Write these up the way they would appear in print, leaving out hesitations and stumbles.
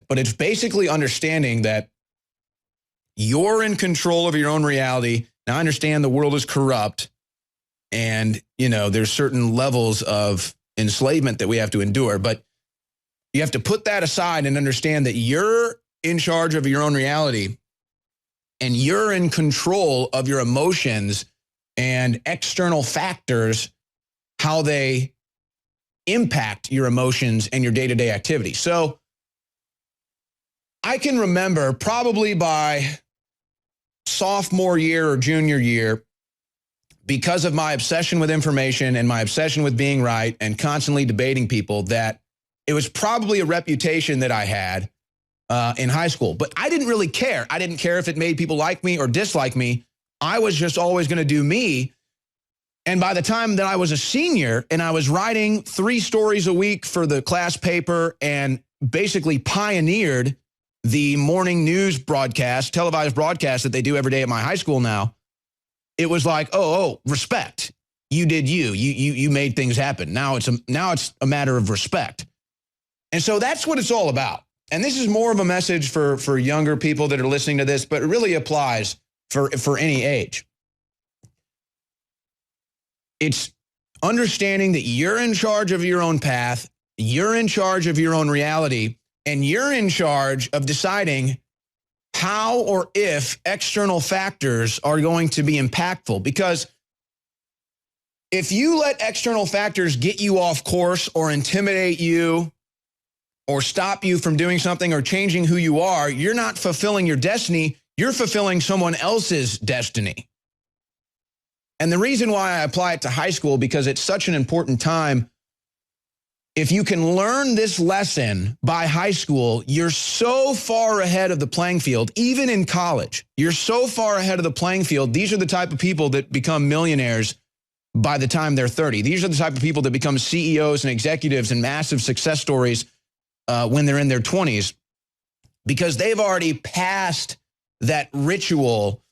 but it's basically understanding that you're in control of your own reality. Now, I understand the world is corrupt and, there's certain levels of enslavement that we have to endure, but you have to put that aside and understand that you're in charge of your own reality and you're in control of your emotions and external factors, how they impact your emotions and your day-to-day activity. So I can remember probably by sophomore year or junior year, because of my obsession with information and my obsession with being right and constantly debating people, that it was probably a reputation that I had in high school. But I didn't really care. I didn't care if it made people like me or dislike me. I was just always going to do me. And by the time that I was a senior and I was writing 3 stories a week for the class paper and basically pioneered the morning news broadcast, televised broadcast that they do every day at my high school now, it was like, oh, respect. You did you. You made things happen. Now it's a matter of respect. And so that's what it's all about. And this is more of a message for younger people that are listening to this, but it really applies for any age. It's understanding that you're in charge of your own path, you're in charge of your own reality, and you're in charge of deciding how or if external factors are going to be impactful. Because if you let external factors get you off course or intimidate you or stop you from doing something or changing who you are, you're not fulfilling your destiny, you're fulfilling someone else's destiny. And the reason why I apply it to high school, because it's such an important time. If you can learn this lesson by high school, you're so far ahead of the playing field, even in college. You're so far ahead of the playing field. These are the type of people that become millionaires by the time they're 30. These are the type of people that become CEOs and executives and massive success stories when they're in their 20s, because they've already passed that ritual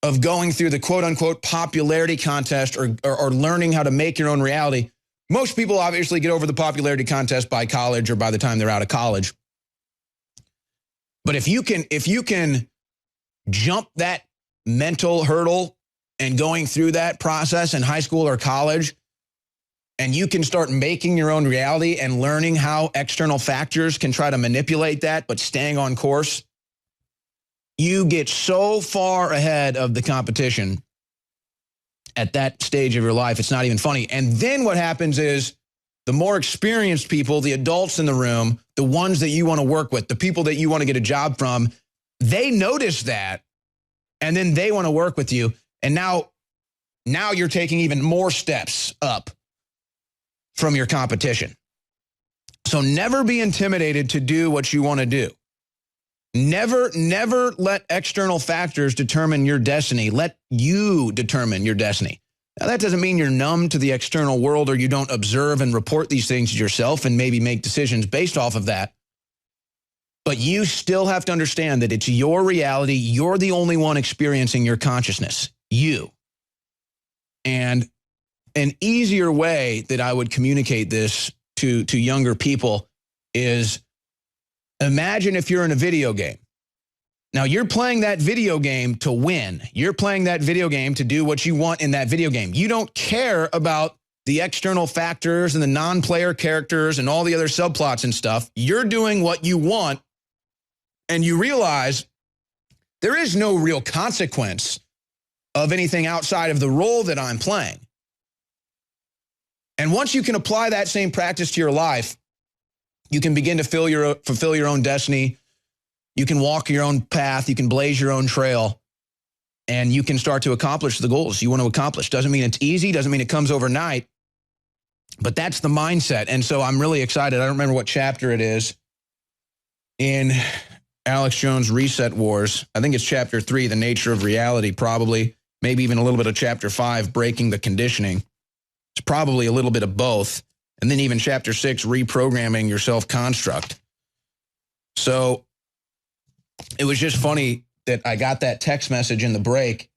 of going through the quote-unquote popularity contest or learning how to make your own reality. Most people obviously get over the popularity contest by college or by the time they're out of college. But if you can jump that mental hurdle and going through that process in high school or college, and you can start making your own reality and learning how external factors can try to manipulate that, but staying on course, you get so far ahead of the competition at that stage of your life, it's not even funny. And then what happens is the more experienced people, the adults in the room, the ones that you want to work with, the people that you want to get a job from, they notice that, and then they want to work with you. And now you're taking even more steps up from your competition. So never be intimidated to do what you want to do. Never let external factors determine your destiny. Let you determine your destiny. Now, that doesn't mean you're numb to the external world or you don't observe and report these things to yourself and maybe make decisions based off of that. But you still have to understand that it's your reality. You're the only one experiencing your consciousness. You. And an easier way that I would communicate this to younger people is, imagine if you're in a video game. Now, you're playing that video game to win. You're playing that video game to do what you want in that video game. You don't care about the external factors and the non-player characters and all the other subplots and stuff. You're doing what you want, and you realize there is no real consequence of anything outside of the role that I'm playing. And once you can apply that same practice to your life, you can begin to fulfill your own destiny. You can walk your own path. You can blaze your own trail. And you can start to accomplish the goals you want to accomplish. Doesn't mean it's easy. Doesn't mean it comes overnight. But that's the mindset. And so I'm really excited. I don't remember what chapter it is in Alex Jones' Reset Wars. I think it's chapter 3, The Nature of Reality, probably. Maybe even a little bit of chapter 5, Breaking the Conditioning. It's probably a little bit of both. And then even chapter 6, Reprogramming Your Self-Construct. So it was just funny that I got that text message in the break.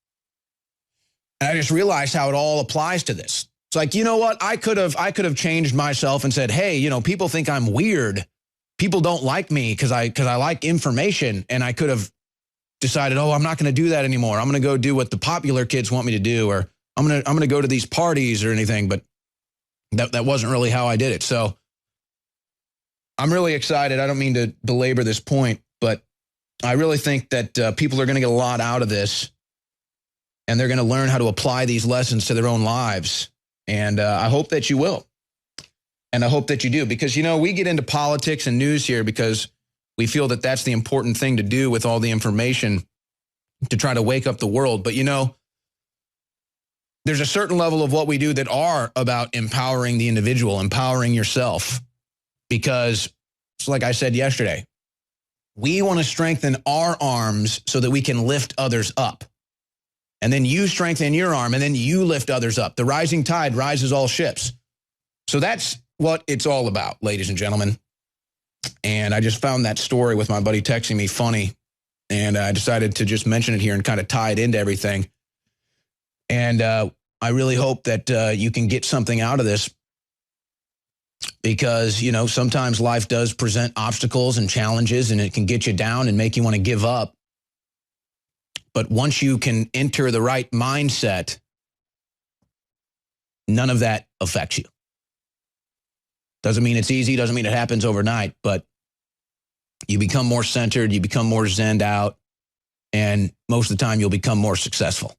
And I just realized how it all applies to this. It's like, you know what? I could have changed myself and said, hey, people think I'm weird people don't like me because I like information, and I could have decided, oh, I'm not going to do that anymore. I'm going to go do what the popular kids want me to do, or I'm going to go to these parties or anything. But that wasn't really how I did it. So I'm really excited. I don't mean to belabor this point, but I really think that people are going to get a lot out of this, and they're going to learn how to apply these lessons to their own lives. And I hope that you will. And I hope that you do, because, you know, we get into politics and news here because we feel that that's the important thing to do with all the information to try to wake up the world. But, you know, there's a certain level of what we do that are about empowering the individual, empowering yourself, because it's like I said yesterday, we want to strengthen our arms so that we can lift others up. And then you strengthen your arm, and then you lift others up. The rising tide rises all ships. So that's what it's all about, ladies and gentlemen. And I just found that story with my buddy texting me funny, and I decided to just mention it here and kind of tie it into everything. And I really hope that you can get something out of this, because, you know, sometimes life does present obstacles and challenges, and it can get you down and make you want to give up. But once you can enter the right mindset, none of that affects you. Doesn't mean it's easy, doesn't mean it happens overnight, but you become more centered, you become more zenned out, and most of the time you'll become more successful.